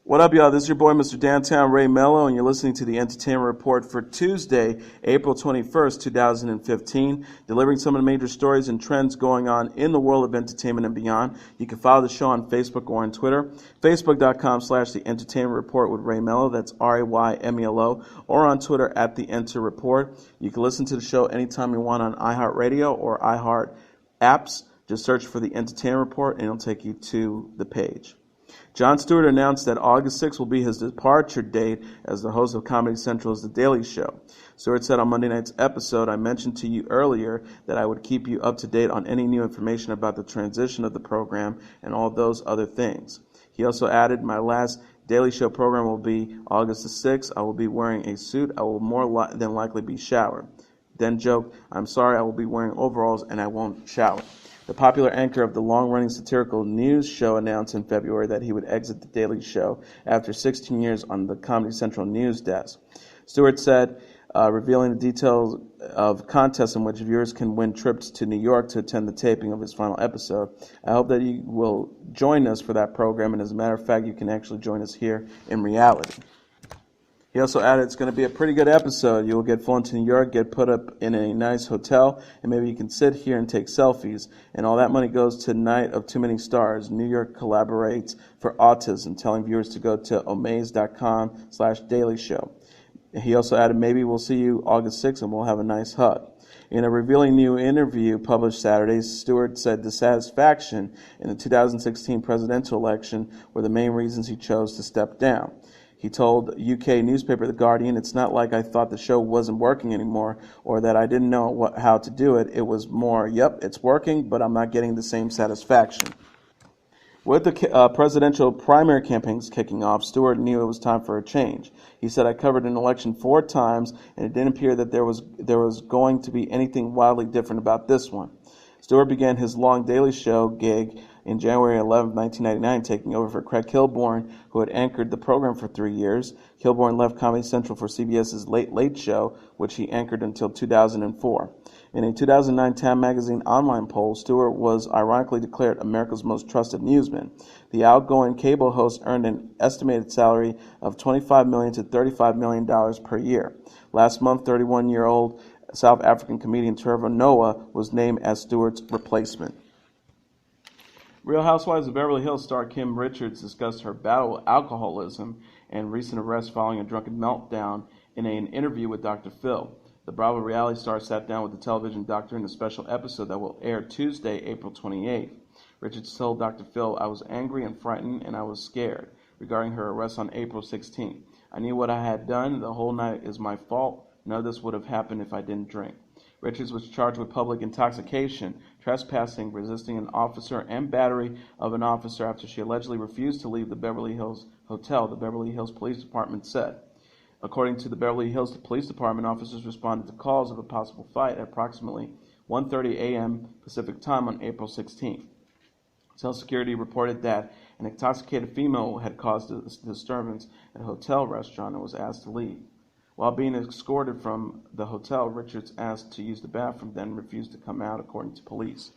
What up, y'all? This is your boy, Mr. Downtown Ray Melo, and you're listening to the Entertainment Report for Tuesday, April 21st, 2015, delivering some of the major stories and trends going on in the world of entertainment and beyond. You can follow the show on Facebook or on Twitter, facebook.com/The Entertainment Report with Ray Melo, that's RAYMELO, or on Twitter at The Enter Report. You can listen to the show anytime you want on iHeartRadio or iHeart apps. Just search for The Entertainment Report, and it'll take you to the page. Jon Stewart announced that August 6th will be his departure date as the host of Comedy Central's The Daily Show. Stewart said on Monday night's episode, "I mentioned to you earlier that I would keep you up to date on any new information about the transition of the program and all those other things." He also added, "My last Daily Show program will be August the 6th. I will be wearing a suit. I will more than likely be showered." Then joked, "I'm sorry, I will be wearing overalls and I won't shower." The popular anchor of the long-running satirical news show announced in February that he would exit The Daily Show after 16 years on the Comedy Central news desk. Stewart said, revealing the details of contests in which viewers can win trips to New York to attend the taping of his final episode. "I hope that you will join us for that program, and as a matter of fact, you can actually join us here in reality." He also added, "It's going to be a pretty good episode. You will get flown to New York, get put up in a nice hotel, and maybe you can sit here and take selfies. And all that money goes to Night of Too Many Stars. New York collaborates for autism, telling viewers to go to omaze.com/Daily Show." He also added, "Maybe we'll see you August 6th and we'll have a nice hug." In a revealing new interview published Saturday, Stewart said dissatisfaction in the 2016 presidential election were the main reasons he chose to step down. He told UK newspaper The Guardian, "It's not like I thought the show wasn't working anymore or that I didn't know how to do it. It was more, yep, it's working, but I'm not getting the same satisfaction." With the presidential primary campaigns kicking off, Stewart knew it was time for a change. He said, "I covered an election 4 times, and it didn't appear that there was going to be anything wildly different about this one." Stewart began his long Daily Show gig in January 11, 1999, taking over for Craig Kilborn, who had anchored the program for 3 years. Kilborn left Comedy Central for CBS's Late Late Show, which he anchored until 2004. In a 2009 Time magazine online poll, Stewart was ironically declared America's most trusted newsman. The outgoing cable host earned an estimated salary of $25 million to $35 million per year. Last month, 31-year-old South African comedian Trevor Noah was named as Stewart's replacement. Real Housewives of Beverly Hills star Kim Richards discussed her battle with alcoholism and recent arrest following a drunken meltdown in an interview with Dr. Phil. The Bravo reality star sat down with the television doctor in a special episode that will air Tuesday, April 28th. Richards told Dr. Phil, "I was angry and frightened and I was scared," regarding her arrest on April 16th. "I knew what I had done. The whole night is my fault. None of this would have happened if I didn't drink." Richards was charged with public intoxication, trespassing, resisting an officer, and battery of an officer after she allegedly refused to leave the Beverly Hills Hotel, the Beverly Hills Police Department said. According to the Beverly Hills Police Department, officers responded to calls of a possible fight at approximately 1:30 a.m. Pacific time on April 16th. Cell security reported that an intoxicated female had caused a disturbance at a hotel restaurant and was asked to leave. While being escorted from the hotel, Richards asked to use the bathroom, then refused to come out, according to police.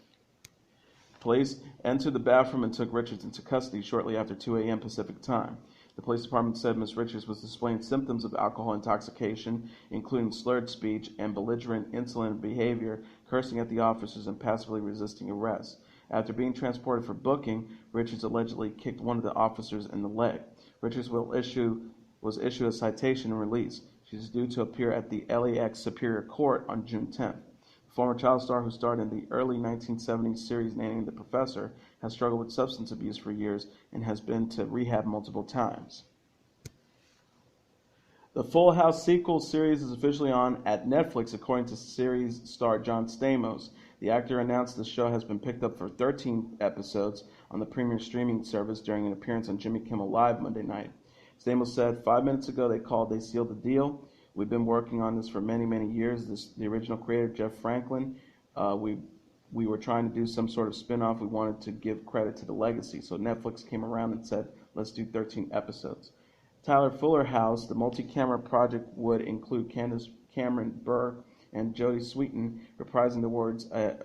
Police entered the bathroom and took Richards into custody shortly after 2 a.m. Pacific time. The police department said Ms. Richards was displaying symptoms of alcohol intoxication, including slurred speech and belligerent, insolent behavior, cursing at the officers, and passively resisting arrest. After being transported for booking, Richards allegedly kicked one of the officers in the leg. Richards was issued a citation and released. She is due to appear at the LAX Superior Court on June 10th. The former child star who starred in the early 1970s series Nanny the Professor has struggled with substance abuse for years and has been to rehab multiple times. The Full House sequel series is officially on at Netflix, according to series star Jon Stamos. The actor announced the show has been picked up for 13 episodes on the premium streaming service during an appearance on Jimmy Kimmel Live Monday night. Stamos said, 5 minutes ago they sealed the deal. We've been working on this for many, many years. The original creator, Jeff Franklin, we were trying to do some sort of spin-off. We wanted to give credit to the legacy. So Netflix came around and said, let's do 13 episodes. Tyler Fuller House, the multi-camera project, would include Candace Cameron Bure and Jodie Sweetin reprising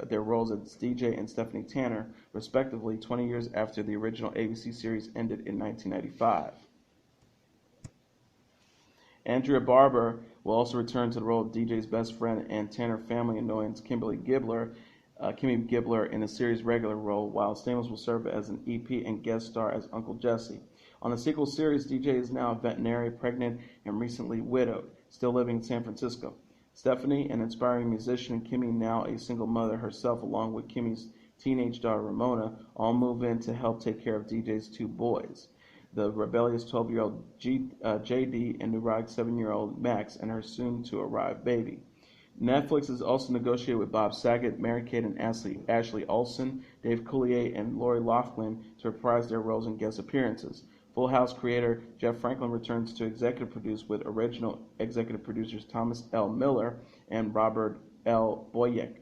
their roles as DJ and Stephanie Tanner, respectively, 20 years after the original ABC series ended in 1995. Andrea Barber will also return to the role of DJ's best friend and Tanner family annoyance Kimmy Gibbler in a series regular role, while Stamos will serve as an EP and guest star as Uncle Jesse. On the sequel series, DJ is now a veterinarian, pregnant, and recently widowed, still living in San Francisco. Stephanie, an inspiring musician, and Kimmy, now a single mother herself, along with Kimmy's teenage daughter Ramona, all move in to help take care of DJ's two boys, the rebellious 12-year-old JD and neurotic 7-year-old Max, and her soon-to-arrive baby. Netflix is also negotiated with Bob Saget, Mary-Kate and Ashley Olsen, Dave Coulier, and Lori Loughlin to reprise their roles in guest appearances. Full House creator Jeff Franklin returns to executive produce with original executive producers Thomas L. Miller and Robert L. Boyek.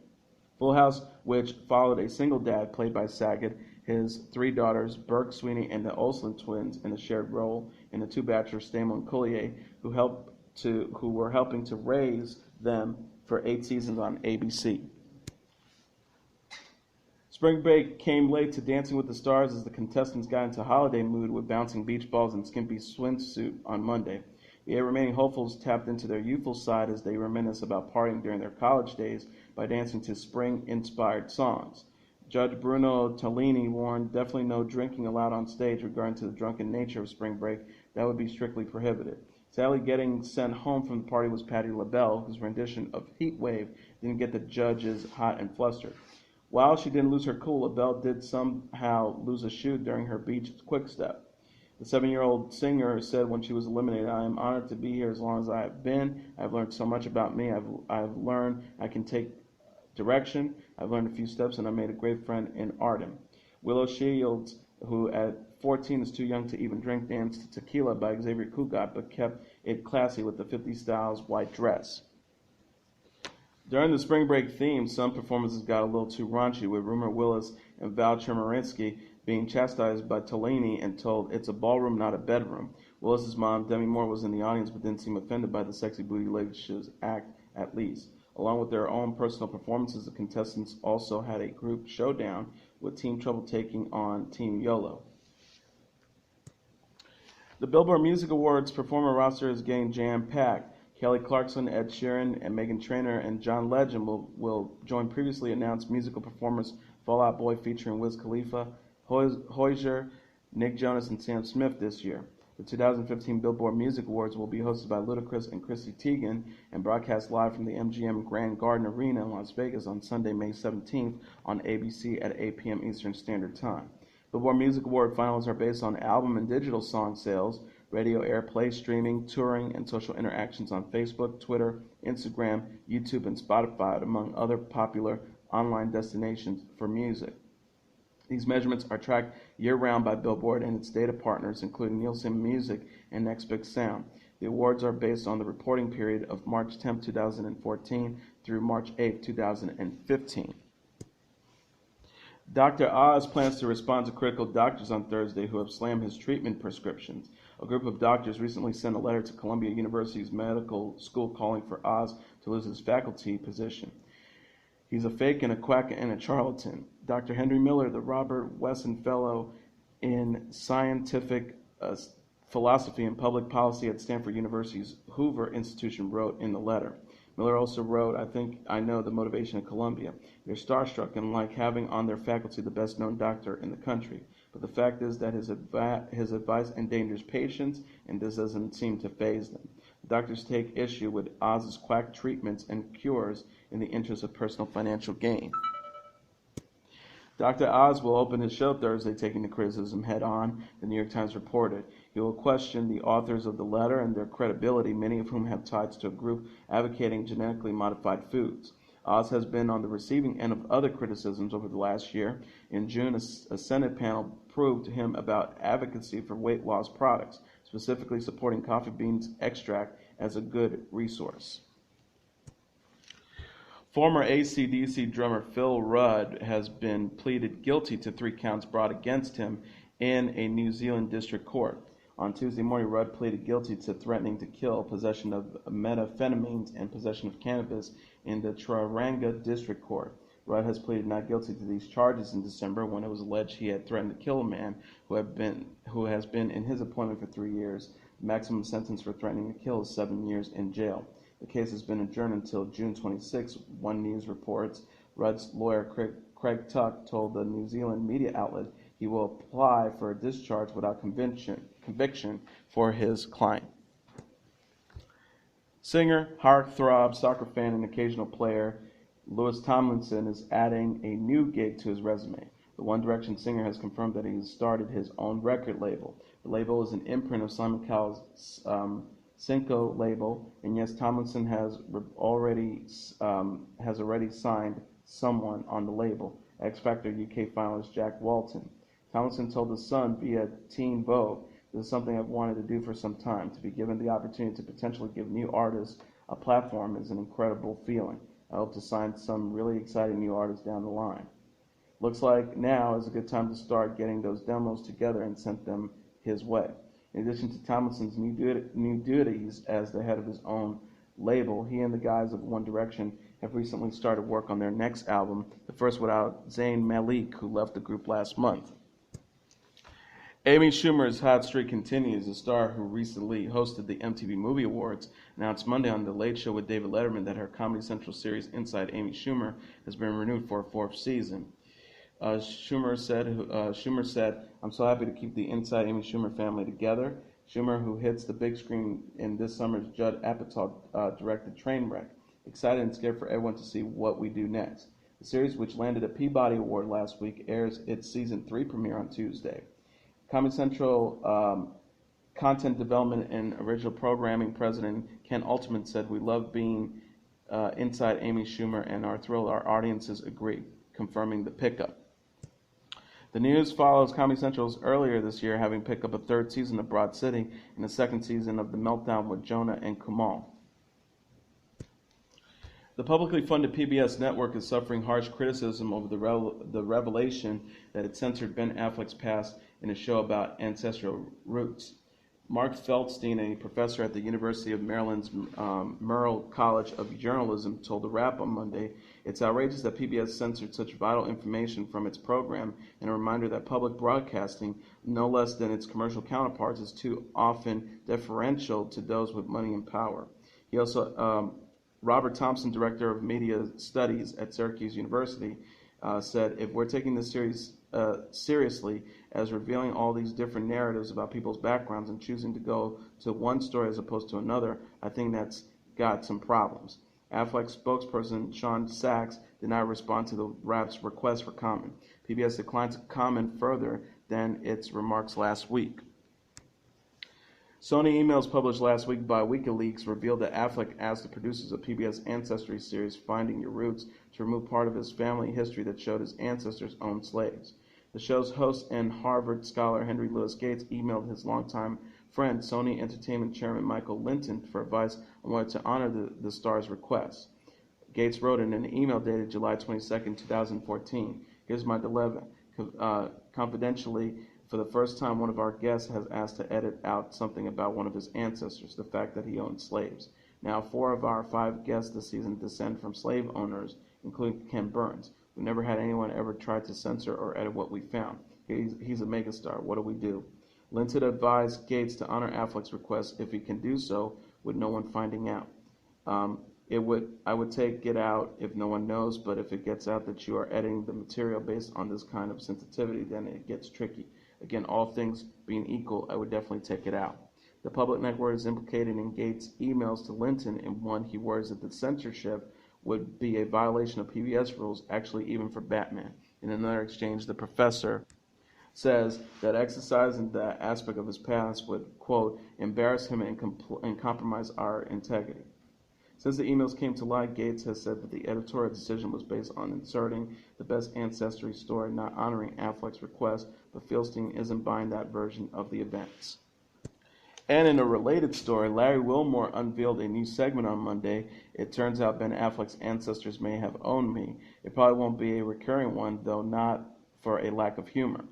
Full House, which followed a single dad played by Saget, his three daughters, Burke, Sweeney, and the Olsen twins, in a shared role, and the two bachelors, Stamos and Coulier, who were helping to raise them for 8 seasons on ABC. Spring break came late to Dancing with the Stars as the contestants got into holiday mood with bouncing beach balls and skimpy swimsuit on Monday. The 8 remaining hopefuls tapped into their youthful side as they reminisce about partying during their college days by dancing to spring-inspired songs. Judge Bruno Tolini warned definitely no drinking allowed on stage regarding to the drunken nature of spring break. That would be strictly prohibited. Sadly, getting sent home from the party was Patti LaBelle, whose rendition of Heat Wave didn't get the judges hot and flustered. While she didn't lose her cool, LaBelle did somehow lose a shoe during her beach quick step. The 7-year-old singer said when she was eliminated, "I am honored to be here as long as I have been. I've learned so much about me. I've learned I can take direction. I've learned a few steps, and I made a great friend in Arden." Willow Shields, who at 14 is too young to even drink, danced Tequila by Xavier Cugat, but kept it classy with the 50 Styles white dress. During the spring break theme, some performances got a little too raunchy, with Rumor Willis and Val Chemerinsky being chastised by Tolini and told, "It's a ballroom, not a bedroom." Willis's mom, Demi Moore, was in the audience but didn't seem offended by the sexy booty ladies' act, at least. Along with their own personal performances, the contestants also had a group showdown, with Team Trouble taking on Team YOLO. The Billboard Music Awards performer roster is getting jam-packed. Kelly Clarkson, Ed Sheeran, and Meghan Trainor and John Legend will join previously announced musical performers Fall Out Boy featuring Wiz Khalifa, Hozier, Nick Jonas, and Sam Smith this year. The 2015 Billboard Music Awards will be hosted by Ludacris and Chrissy Teigen and broadcast live from the MGM Grand Garden Arena in Las Vegas on Sunday, May 17th on ABC at 8 p.m. Eastern Standard Time. Billboard Music Award finals are based on album and digital song sales, radio airplay, streaming, touring, and social interactions on Facebook, Twitter, Instagram, YouTube, and Spotify, among other popular online destinations for music. These measurements are tracked year-round by Billboard and its data partners, including Nielsen Music and Next Big Sound. The awards are based on the reporting period of March 10, 2014 through March 8, 2015. Dr. Oz plans to respond to critical doctors on Thursday who have slammed his treatment prescriptions. A group of doctors recently sent a letter to Columbia University's medical school calling for Oz to lose his faculty position. He's a fake and a quack and a charlatan. Dr. Henry Miller, the Robert Wesson Fellow in Scientific Philosophy and Public Policy at Stanford University's Hoover Institution, wrote in the letter. Miller also wrote, "I think I know the motivation of Columbia. They're starstruck and like having on their faculty the best-known doctor in the country. But the fact is that his advice endangers patients, and this doesn't seem to faze them. The doctors take issue with Oz's quack treatments and cures in the interest of personal financial gain." Dr. Oz will open his show Thursday, taking the criticism head-on, the New York Times reported. He will question the authors of the letter and their credibility, many of whom have ties to a group advocating genetically modified foods. Oz has been on the receiving end of other criticisms over the last year. In June, a Senate panel proved him about advocacy for weight loss products, specifically supporting coffee beans extract as a good resource. Former AC/DC drummer Phil Rudd has been pleaded guilty to 3 counts brought against him in a New Zealand district court. On Tuesday morning, Rudd pleaded guilty to threatening to kill, possession of methamphetamines, and possession of cannabis in the Tauranga District Court. Rudd has pleaded not guilty to these charges in December when it was alleged he had threatened to kill a man who has been in his employment for 3 years. The maximum sentence for threatening to kill is 7 years in jail. The case has been adjourned until June 26. One News reports Rudd's lawyer Craig Tuck told the New Zealand media outlet he will apply for a discharge without conviction for his client. Singer, heartthrob, soccer fan, and occasional player Louis Tomlinson is adding a new gig to his resume. The One Direction singer has confirmed that he has started his own record label. The label is an imprint of Simon Cowell's Cinco label, and yes, Tomlinson has already signed someone on the label, X Factor UK finalist Jack Walton. Tomlinson told The Sun via Teen Vogue, "This is something I've wanted to do for some time. To be given the opportunity to potentially give new artists a platform is an incredible feeling. I hope to sign some really exciting new artists down the line. Looks like now is a good time to start getting those demos together and send them his way." In addition to Tomlinson's new duties as the head of his own label, he and the guys of One Direction have recently started work on their next album, the first without Zayn Malik, who left the group last month. Amy Schumer's hot streak continues. The star, who recently hosted the MTV Movie Awards, announced Monday on The Late Show with David Letterman that her Comedy Central series Inside Amy Schumer has been renewed for a 4th season. Schumer said, "I'm so happy to keep the Inside Amy Schumer family together." Schumer, who hits the big screen in this summer's Judd Apatow directed Trainwreck, excited and scared for everyone to see what we do next. The series, which landed a Peabody Award last week, airs its season 3 premiere on Tuesday. Comedy Central content development and original programming president Ken Alterman said, "We love being inside Amy Schumer and are thrilled our audiences agree," confirming the pickup. The news follows Comedy Central's earlier this year having picked up a 3rd season of Broad City and a 2nd season of The Meltdown with Jonah and Kumail. The publicly funded PBS network is suffering harsh criticism over the revelation that it censored Ben Affleck's past in a show about ancestral roots. Mark Feldstein, a professor at the University of Maryland's Murrow College of Journalism, told The Wrap on Monday, "It's outrageous that PBS censored such vital information from its program, and a reminder that public broadcasting, no less than its commercial counterparts, is too often deferential to those with money and power." He also Robert Thompson, director of media studies at Syracuse University, said, "If we're taking this series seriously as revealing all these different narratives about people's backgrounds and choosing to go to one story as opposed to another, I think that's got some problems." Affleck's spokesperson, Sean Sachs, did not respond to the Wrap's request for comment. PBS declined to comment further than its remarks last week. Sony emails published last week by WikiLeaks revealed that Affleck asked the producers of PBS Ancestry series Finding Your Roots to remove part of his family history that showed his ancestors owned slaves. The show's host and Harvard scholar Henry Louis Gates emailed his longtime friend, Sony Entertainment Chairman Michael Linton, for advice on whether to honor the star's request. Gates wrote in an email dated July 22, 2014, "Here's my dilemma. Confidentially, for the first time, one of our guests has asked to edit out something about one of his ancestors, the fact that he owned slaves. Now, 4 of our 5 guests this season descend from slave owners, including Ken Burns. We never had anyone ever try to censor or edit what we found. He's a megastar. What do we do?" Linton advised Gates to honor Affleck's request if he can do so with no one finding out. I would take it out if no one knows, but if it gets out that you are editing the material based on this kind of sensitivity, then it gets tricky. Again, all things being equal, I would definitely take it out. The public network is implicated in Gates' emails to Linton. In one, he worries that the censorship would be a violation of PBS rules, actually even for Batman. In another exchange, the professor says that exercising that aspect of his past would, quote, embarrass him and compromise our integrity. Since the emails came to light, Gates has said that the editorial decision was based on inserting the best ancestry story, not honoring Affleck's request, but Feldstein isn't buying that version of the events. And in a related story, Larry Wilmore unveiled a new segment on Monday. It turns out Ben Affleck's ancestors may have owned me. It probably won't be a recurring one, though not for a lack of humor.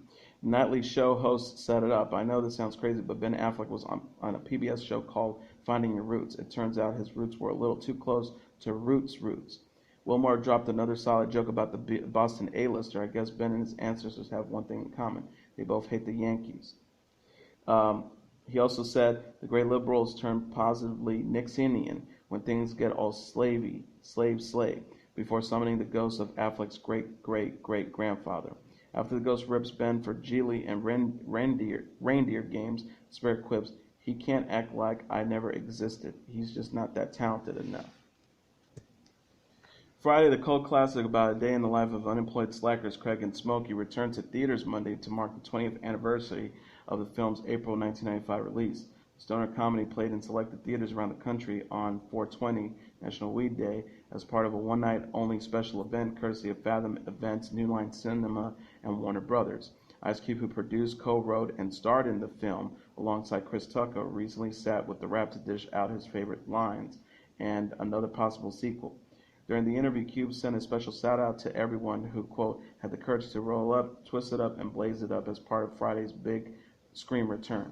The nightly show host set it up. "I know this sounds crazy, but Ben Affleck was on a PBS show called Finding Your Roots. It turns out his roots were a little too close to Roots' roots. Wilmore dropped another solid joke about the Boston A-lister. I guess Ben and his ancestors have one thing in common. They both hate the Yankees. He also said the great liberals turn positively Nixonian when things get all slave, before summoning the ghost of Affleck's great-great-great-grandfather. After the ghost rips Ben for Geely and reindeer games, Spreaker quips, he can't act like I never existed. He's just not that talented enough. Friday, the cult classic about a day in the life of unemployed slackers Craig and Smokey returned to theaters Monday to mark the 20th anniversary of the film's April 1995 release. The stoner comedy played in selected theaters around the country on 420 National Weed Day as part of a one-night-only special event courtesy of Fathom Events, New Line Cinema, and Warner Brothers. Ice Cube, who produced, co-wrote, and starred in the film alongside Chris Tucker, recently sat with the rap to dish out his favorite lines and another possible sequel. During the interview, Cube sent a special shout-out to everyone who, quote, had the courage to roll up, twist it up, and blaze it up as part of Friday's big screen return.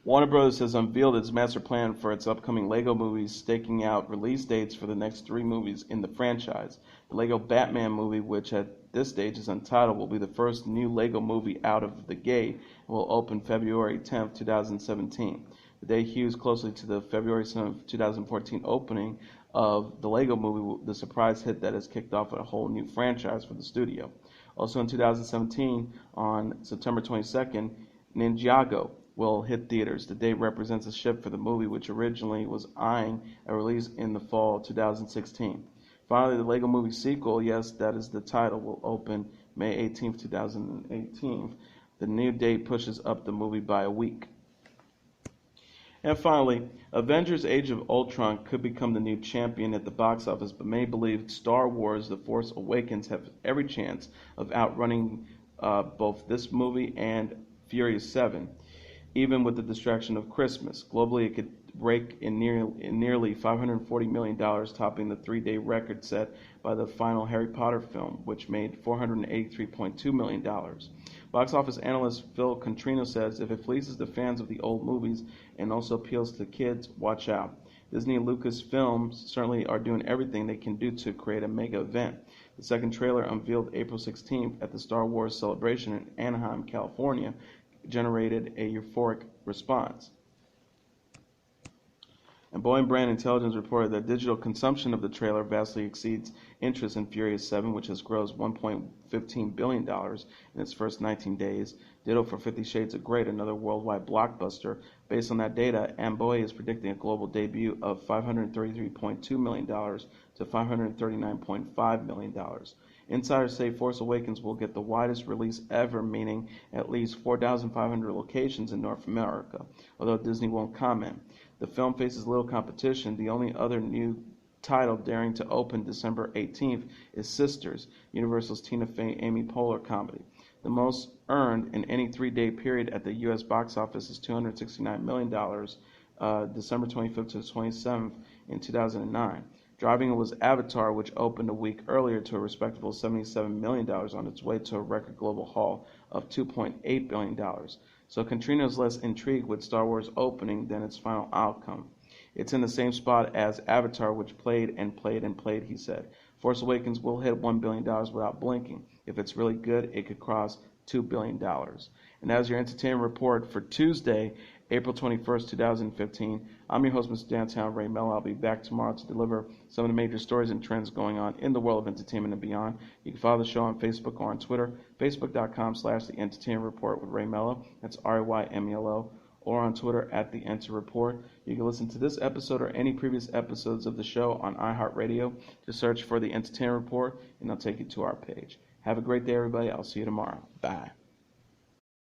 Warner Bros. Has unveiled its master plan for its upcoming LEGO movies, staking out release dates for the next 3 movies in the franchise. The LEGO Batman movie, which at this stage is untitled, will be the first new LEGO movie out of the gate and will open February 10, 2017. The day hews closely to the February 7, 2014 opening of the LEGO movie, the surprise hit that has kicked off a whole new franchise for the studio. Also in 2017, on September 22nd, Ninjago will hit theaters. The date represents a shift for the movie, which originally was eyeing a release in the fall 2016. Finally, the LEGO movie sequel, yes, that is the title, will open May 18, 2018. The new date pushes up the movie by a week. And finally, Avengers Age of Ultron could become the new champion at the box office, but many believe Star Wars The Force Awakens have every chance of outrunning both this movie and Furious 7, even with the distraction of Christmas. Globally, it could rake in nearly $540 million, topping the 3-day record set by the final Harry Potter film, which made $483.2 million. Box office analyst Phil Contrino says if it pleases the fans of the old movies and also appeals to kids, watch out. Disney and Lucasfilms certainly are doing everything they can do to create a mega event. The second trailer, unveiled April 16th at the Star Wars celebration in Anaheim, California, generated a euphoric response. And Boeing Brand Intelligence reported that digital consumption of the trailer vastly exceeds interest in Furious 7, which has grossed $1.15 billion in its first 19 days. Ditto for 50 Shades of Grey, another worldwide blockbuster. Based on that data, Amboy is predicting a global debut of $533.2 million to $539.5 million. Insiders say Force Awakens will get the widest release ever, meaning at least 4,500 locations in North America, although Disney won't comment. The film faces little competition. The only other new title daring to open December 18th is Sisters, Universal's Tina Fey Amy Poehler comedy. The most earned in any 3-day period at the U.S. box office is $269 million, December 25th to 27th in 2009. Driving it was Avatar, which opened a week earlier to a respectable $77 million on its way to a record global haul of $2.8 billion. So Contrino is less intrigued with Star Wars opening than its final outcome. It's in the same spot as Avatar, which played and played and played, he said. Force Awakens will hit $1 billion without blinking. If it's really good, it could cross $2 billion. And that was your entertainment report for Tuesday, April 21st, 2015. I'm your host, Mr. Downtown Ray Melo. I'll be back tomorrow to deliver some of the major stories and trends going on in the world of entertainment and beyond. You can follow the show on Facebook or on Twitter, facebook.com/The Entertainment Report with Ray Melo. That's RAYMELO. Or on Twitter at The Enter Report. You can listen to this episode or any previous episodes of the show on iHeartRadio. Just search for The Entertainment Report, and they'll take you to our page. Have a great day, everybody. I'll see you tomorrow. Bye.